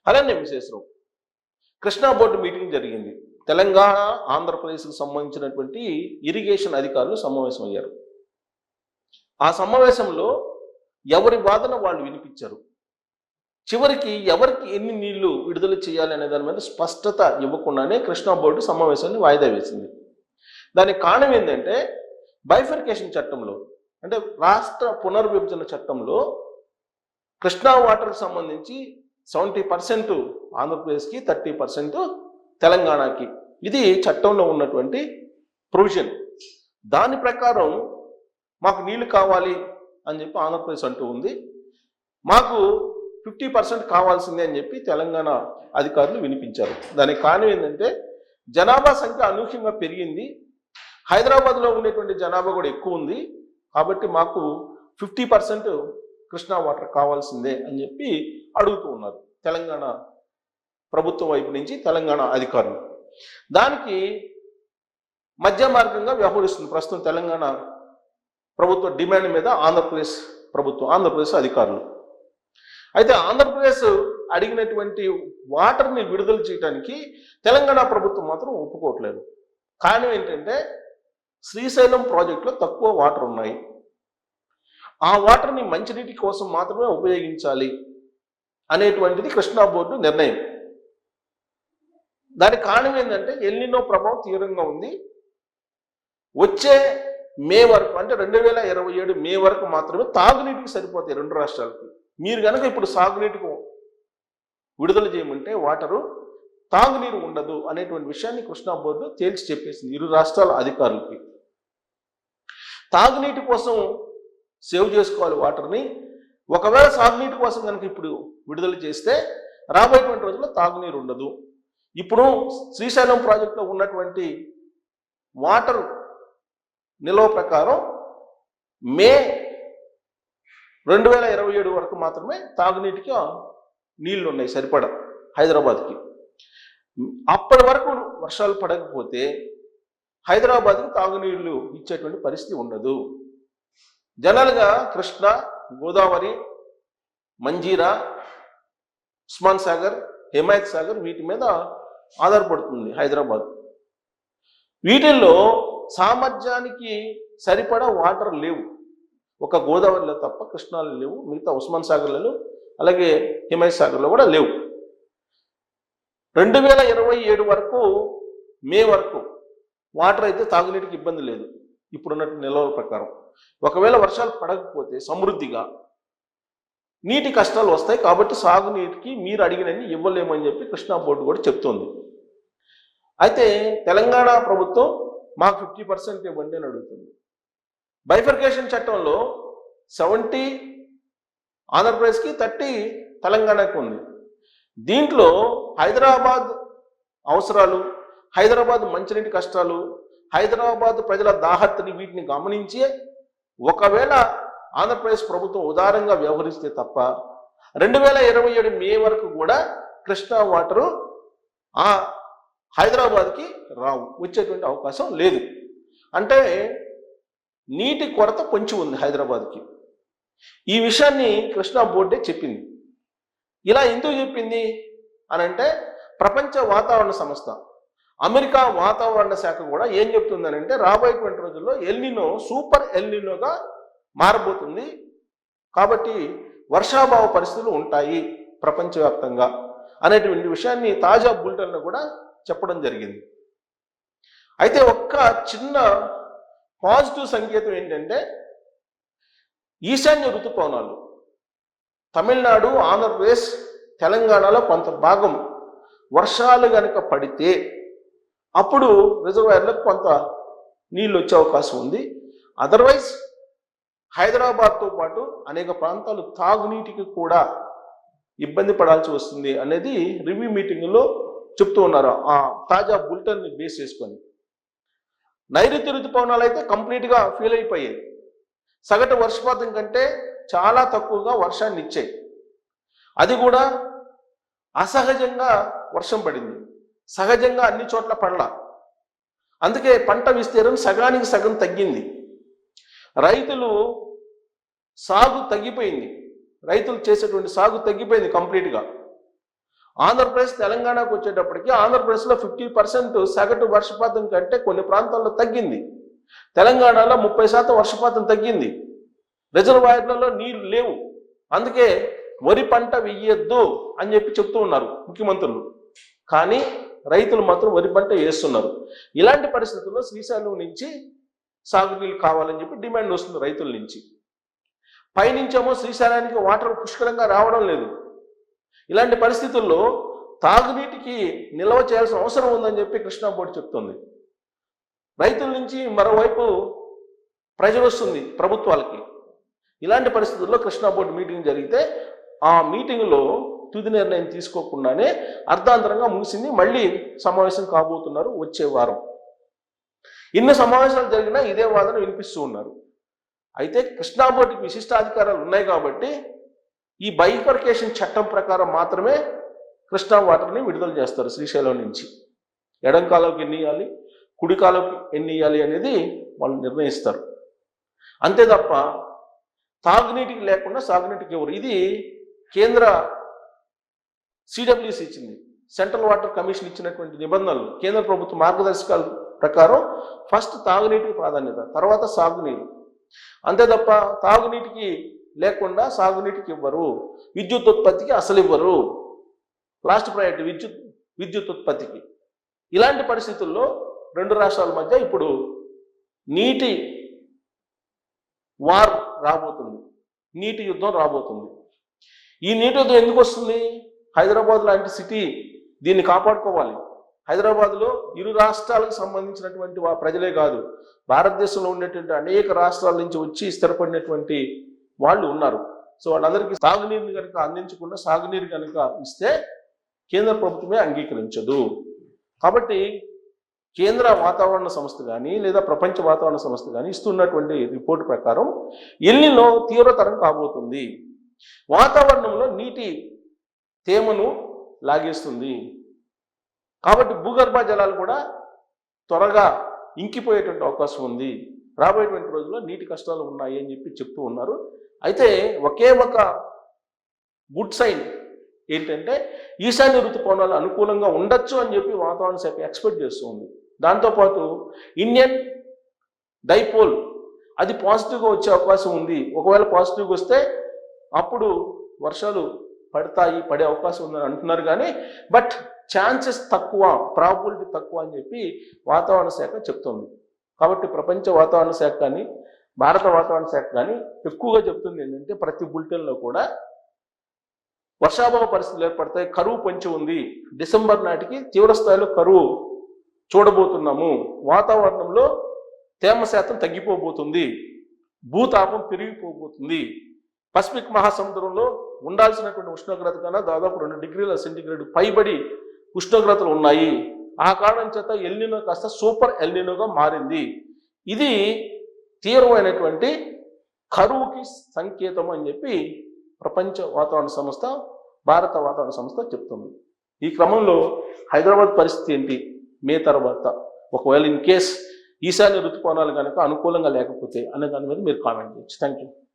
అలానే విశేషం Krishna board meeting జరిగింది. తెలంగాణ ఆంధ్రప్రదేశ్కి సంబంధించినటువంటి ఇరిగేషన్ అధికారులు సమావేశం అయ్యారు. ఆ సమావేశంలో ఎవరి వాదన వాళ్ళు వినిపించారు. చివరికి ఎవరికి ఎన్ని నీళ్లు విడుదల చేయాలి అనే దాని మీద స్పష్టత ఇవ్వకుండానే కృష్ణా బోర్డు సమావేశాన్ని వాయిదా వేసింది. దానికి కారణం ఏంటంటే బైఫర్కేషన్ చట్టంలో, అంటే రాష్ట్ర పునర్విభజన చట్టంలో కృష్ణా వాటర్కి సంబంధించి 70% ఆంధ్రప్రదేశ్కి, 30% తెలంగాణకి. ఇది చట్టంలో ఉన్నటువంటి ప్రొవిజన్. దాని ప్రకారం మాకు నీళ్లు కావాలి అని చెప్పి ఆంధ్రప్రదేశ్ అంటూ ఉంది. మాకు 50% కావాల్సిందే అని చెప్పి తెలంగాణ అధికారులు వినిపించారు. దానికి కారణం ఏంటంటే జనాభా సంఖ్య అనూహ్యంగా పెరిగింది. హైదరాబాద్లో ఉండేటువంటి జనాభా కూడా ఎక్కువ ఉంది. కాబట్టి మాకు 50% కృష్ణా వాటర్ కావాల్సిందే అని చెప్పి అడుగుతూ ఉన్నారు తెలంగాణ ప్రభుత్వం వైపు నుంచి తెలంగాణ అధికారులు. దానికి మధ్య మార్గంగా వ్యవహరిస్తుంది ప్రస్తుతం తెలంగాణ ప్రభుత్వ డిమాండ్ మీద ఆంధ్రప్రదేశ్ అధికారులు. అయితే ఆంధ్రప్రదేశ్ అడిగినటువంటి వాటర్ని విడుదల చేయడానికి తెలంగాణ ప్రభుత్వం మాత్రం ఒప్పుకోవట్లేదు. కారణం ఏంటంటే శ్రీశైలం ప్రాజెక్టులో తక్కువ వాటర్ ఉన్నాయి, ఆ వాటర్ని మంచినీటి కోసం మాత్రమే ఉపయోగించాలి అనేటువంటిది కృష్ణా బోర్డు నిర్ణయం. దానికి కారణం ఏంటంటే ఎల్నినో ప్రభావం తీవ్రంగా ఉంది. వచ్చే మే వరకు, అంటే 2027 మే వరకు మాత్రమే తాగునీటికి సరిపోతాయి రెండు రాష్ట్రాలకి. మీరు కనుక ఇప్పుడు సాగునీటికి విడుదల చేయమంటే వాటరు, తాగునీరు ఉండదు అనేటువంటి విషయాన్ని కృష్ణా బోర్డు తేల్చి చెప్పేసింది ఇరు రాష్ట్రాల అధికారులకి. తాగునీటి కోసం సేవ్ చేసుకోవాలి వాటర్ని. ఒకవేళ సాగునీటి కోసం కనుక ఇప్పుడు విడుదల చేస్తే రాబోయేటువంటి రోజుల్లో తాగునీరు ఉండదు. ఇప్పుడు శ్రీశైలం ప్రాజెక్టులో ఉన్నటువంటి వాటర్ నిల్వ ప్రకారం మే 2027 వరకు మాత్రమే తాగునీటికి నీళ్లు ఉన్నాయి సరిపడా హైదరాబాద్కి. అప్పటి వరకు వర్షాలు పడకపోతే హైదరాబాద్కి తాగునీళ్లు ఇచ్చేటువంటి పరిస్థితి ఉండదు. జనరల్గా కృష్ణ, గోదావరి, మంజీరా, ఉస్మాన్ సాగర్, హిమాయత్ సాగర్ వీటి మీద ఆధారపడుతుంది హైదరాబాద్. వీటిల్లో సామర్థ్యానికి సరిపడా వాటర్ లేవు. ఒక గోదావరిలో తప్ప కృష్ణాలో లేవు, మిగతా ఉస్మాన్ సాగర్లలో అలాగే హిమాయత్ సాగర్లో కూడా లేవు. 2027 వరకు మే వరకు వాటర్ అయితే తాగునీటికి ఇబ్బంది లేదు ఇప్పుడున్నట్టు నిల్వల ప్రకారం. ఒకవేళ వర్షాలు పడకపోతే సమృద్ధిగా నీటి కష్టాలు వస్తాయి. కాబట్టి సాగునీటికి మీరు అడిగినన్ని ఇవ్వలేమని చెప్పి కృష్ణా బోర్డు కూడా చెప్తోంది. అయితే తెలంగాణ ప్రభుత్వం మాకు 50% ఇవ్వండి అని అడుగుతుంది. బైఫర్కేషన్ చట్టంలో 70 ఆంధ్రప్రదేశ్కి, 30 తెలంగాణకి ఉంది. దీంట్లో హైదరాబాద్ అవసరాలు, హైదరాబాద్ మంచినీటి కష్టాలు, హైదరాబాద్ ప్రజల దాహత్ని వీటిని గమనించి ఒకవేళ ఆంధ్రప్రదేశ్ ప్రభుత్వం ఉదారంగా వ్యవహరిస్తే తప్ప 2027 మే వరకు కూడా కృష్ణా వాటరు ఆ హైదరాబాద్కి వచ్చేటువంటి అవకాశం లేదు. అంటే నీటి కొరత పొంచి ఉంది హైదరాబాద్కి. ఈ విషయాన్ని కృష్ణా బోర్డే చెప్పింది. ఇలా ఎందుకు చెప్పింది అని అంటే ప్రపంచ వాతావరణ సంస్థ, అమెరికా వాతావరణ శాఖ కూడా ఏం చెప్తుందని అంటే రాబోయేటువంటి రోజుల్లో ఎల్నినో సూపర్ ఎల్నినోగా మారబోతుంది. కాబట్టి వర్షాభావ పరిస్థితులు ఉంటాయి ప్రపంచవ్యాప్తంగా అనేటువంటి విషయాన్ని తాజా బులెటిన్లో కూడా చెప్పడం జరిగింది. అయితే ఒక్క చిన్న పాజిటివ్ సంకేతం ఏంటంటే ఈశాన్య ఋతుపవనాలు తమిళనాడు, ఆంధ్రప్రదేశ్, తెలంగాణలో కొంత భాగం వర్షాలు కనుక పడితే అప్పుడు రిజర్వాయర్లకు కొంత నీళ్ళు వచ్చే అవకాశం ఉంది. అదర్వైజ్ హైదరాబాద్తో పాటు అనేక ప్రాంతాలు తాగునీటికి కూడా ఇబ్బంది పడాల్సి వస్తుంది అనేది రివ్యూ మీటింగ్లో చెప్తూ ఉన్నారు. ఆ తాజా బులెటిన్ని బేస్ చేసుకొని నైరుతి ఋతుపవనాలు అయితే కంప్లీట్గా ఫెయిల్ అయిపోయాయి. సగటు వర్షపాతం కంటే చాలా తక్కువగా వర్షాన్ని ఇచ్చాయి. అది కూడా అసహజంగా వర్షం పడింది, సహజంగా అన్ని చోట్ల పడలా. అందుకే పంట విస్తీర్ణం సగానికి సగం తగ్గింది. రైతులు సాగు తగ్గిపోయింది, రైతులు చేసేటువంటి సాగు తగ్గిపోయింది కంప్లీట్గా. ఆంధ్రప్రదేశ్ తెలంగాణకు వచ్చేటప్పటికి ఆంధ్రప్రదేశ్లో 50% సగటు వర్షపాతం కంటే కొన్ని ప్రాంతాల్లో తగ్గింది. తెలంగాణలో 30% వర్షపాతం తగ్గింది. రిజర్వాయర్లలో నీళ్లు లేవు. అందుకే వరి పంట వెయ్యొద్దు అని చెప్పి చెప్తూ ఉన్నారు ముఖ్యమంత్రులు. కానీ రైతులు మాత్రం వరి పంట వేస్తున్నారు. ఇలాంటి పరిస్థితుల్లో శ్రీశైలం నుంచి సాగునీళ్ళు కావాలని చెప్పి డిమాండ్ వస్తుంది రైతుల నుంచి. పైనుంచేమో శ్రీశైలానికి వాటర్ పుష్కలంగా రావడం లేదు. ఇలాంటి పరిస్థితుల్లో తాగునీటికి నిల్వ చేయాల్సిన అవసరం ఉందని చెప్పి కృష్ణా బోర్డు చెప్తుంది. రైతుల నుంచి మరోవైపు ప్రెజర్ వస్తుంది ప్రభుత్వాలకి. ఇలాంటి పరిస్థితుల్లో కృష్ణా బోర్డు మీటింగ్ జరిగితే ఆ మీటింగ్లో తుది నిర్ణయం తీసుకోకుండానే అర్ధాంతరంగా ముగిసింది. మళ్ళీ సమావేశం కాబోతున్నారు వచ్చే వారం. ఇన్ని సమావేశాలు జరిగినా ఇదే వాదన వినిపిస్తూ ఉన్నారు. అయితే కృష్ణా బోర్డుకి విశిష్టాధికారాలు ఉన్నాయి కాబట్టి ఈ బైఫర్కేషన్ చట్టం ప్రకారం మాత్రమే కృష్ణా వాటర్ని విడుదల చేస్తారు శ్రీశైలం నుంచి. ఎడం కాలువకి ఎన్ని ఇవ్వాలి, కుడి కాలువకి ఎన్ని ఇవ్వాలి అనేది వాళ్ళు నిర్ణయిస్తారు. అంతే తప్ప తాగునీటికి లేకుండా సాగునీటికి ఎవరు. ఇది కేంద్ర సిడబ్ల్యూసి ఇచ్చింది, సెంట్రల్ వాటర్ కమిషన్ ఇచ్చినటువంటి నిబంధనలు. కేంద్ర ప్రభుత్వ మార్గదర్శకాల ప్రకారం ఫస్ట్ తాగునీటికి ప్రాధాన్యత, తర్వాత సాగునీరు. అంతే తప్ప తాగునీటికి లేకుండా సాగునీటికి ఇవ్వరు. విద్యుత్ ఉత్పత్తికి అసలు ఇవ్వరు. లాస్ట్ ప్రయారిటీ విద్యుత్ ఉత్పత్తికి. ఇలాంటి పరిస్థితుల్లో రెండు రాష్ట్రాల మధ్య ఇప్పుడు నీటి వార్ రాబోతుంది, నీటి యుద్ధం రాబోతుంది. ఈ నీటి యుద్ధం ఎందుకు వస్తుంది? హైదరాబాద్ లాంటి సిటీ దీన్ని కాపాడుకోవాలి. హైదరాబాద్లో ఇరు రాష్ట్రాలకు సంబంధించినటువంటి ప్రజలే కాదు, భారతదేశంలో ఉండేటువంటి అనేక రాష్ట్రాల నుంచి వచ్చి స్థిరపడినటువంటి వాళ్ళు ఉన్నారు. సో వాళ్ళందరికీ తాగునీరుని కనుక అందించకుండా సాగునీరు కనుక ఇస్తే కేంద్ర ప్రభుత్వమే అంగీకరించదు. కాబట్టి కేంద్ర వాతావరణ సంస్థ కానీ లేదా ప్రపంచ వాతావరణ సంస్థ కానీ ఇస్తున్నటువంటి రిపోర్ట్ ప్రకారం ఎల్నినో తీవ్రతరం కాబోతుంది. వాతావరణంలో నీటి తేమను లాగేస్తుంది. కాబట్టి భూగర్భ జలాలు కూడా త్వరగా ఇంకిపోయేటువంటి అవకాశం ఉంది. రాబోయేటువంటి రోజుల్లో నీటి కష్టాలు ఉన్నాయి అని చెప్పి చెప్తూ ఉన్నారు. అయితే ఒకే ఒక గుడ్ సైన్ ఏంటంటే ఈశాన్య ఋతుపవనాలు అనుకూలంగా ఉండొచ్చు అని చెప్పి వాతావరణ శాఖ ఎక్స్పెక్ట్ చేస్తూ ఉంది. దాంతోపాటు ఇండియన్ డైపోల్ అది పాజిటివ్గా వచ్చే అవకాశం ఉంది. ఒకవేళ పాజిటివ్గా వస్తే అప్పుడు వర్షాలు పడే అవకాశం ఉందని అంటున్నారు. కానీ బట్ ఛాన్సెస్ తక్కువ, ప్రాబిలిటీ తక్కువ అని చెప్పి వాతావరణ శాఖ చెప్తుంది. కాబట్టి ప్రపంచ వాతావరణ శాఖ కానీ భారత వాతావరణ శాఖ కానీ ఎక్కువగా చెప్తుంది ఏంటంటే ప్రతి బులెటిన్లో కూడా వర్షాభావ పరిస్థితులు ఏర్పడతాయి, కరువు పొంచి ఉంది, డిసెంబర్ నాటికి తీవ్రస్థాయిలో కరువు చూడబోతున్నాము, వాతావరణంలో తేమ శాతం తగ్గిపోబోతుంది, భూతాపం పెరిగిపోబోతుంది, పసిఫిక్ మహాసముద్రంలో ఉండాల్సినటువంటి ఉష్ణోగ్రత కన్నా దాదాపు 2 డిగ్రీల సెంటీగ్రేడ్ పైబడి ఉష్ణోగ్రతలు ఉన్నాయి. ఆ కారణం చేత ఎల్నినో కాస్త సూపర్ ఎల్నినోగా మారింది. ఇది తీవ్రమైనటువంటి కరువుకి సంకేతం అని చెప్పి ప్రపంచ వాతావరణ సంస్థ, భారత వాతావరణ సంస్థ చెప్తుంది. ఈ క్రమంలో హైదరాబాద్ పరిస్థితి ఏంటి మే తర్వాత, ఒకవేళ ఇన్ కేస్ ఈశాన్య ఋతుపవనాలు కనుక అనుకూలంగా లేకపోతే అనే దాని మీద మీరు కామెంట్ చేయొచ్చు. Thank you.